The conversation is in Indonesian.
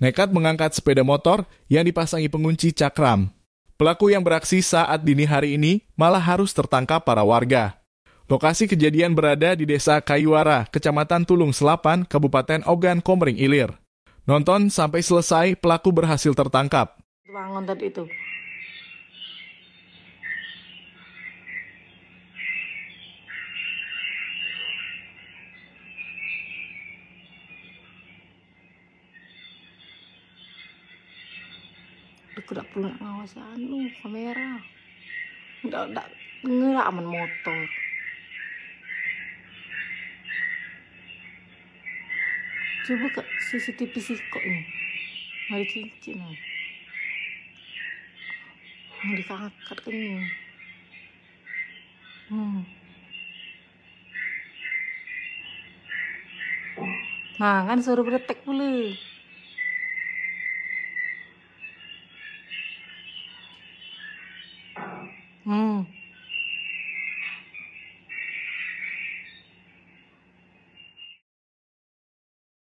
nekat mengangkat sepeda motor yang dipasangi pengunci cakram. Pelaku yang beraksi saat dini hari ini malah harus tertangkap para warga. Lokasi kejadian berada di Desa Kayuara, Kecamatan Tulung Selapan, Kabupaten Ogan Komering Ilir. Nonton sampai selesai, pelaku berhasil tertangkap. Bangun tadi itu. Aku tak perlu nak ngawas kamera. Nggak ngerak aman motor. Coba ke CCTV sih kok ini. Mari cincin. Mau dikangkat kan ini. Nah kan suruh berdetek dulu.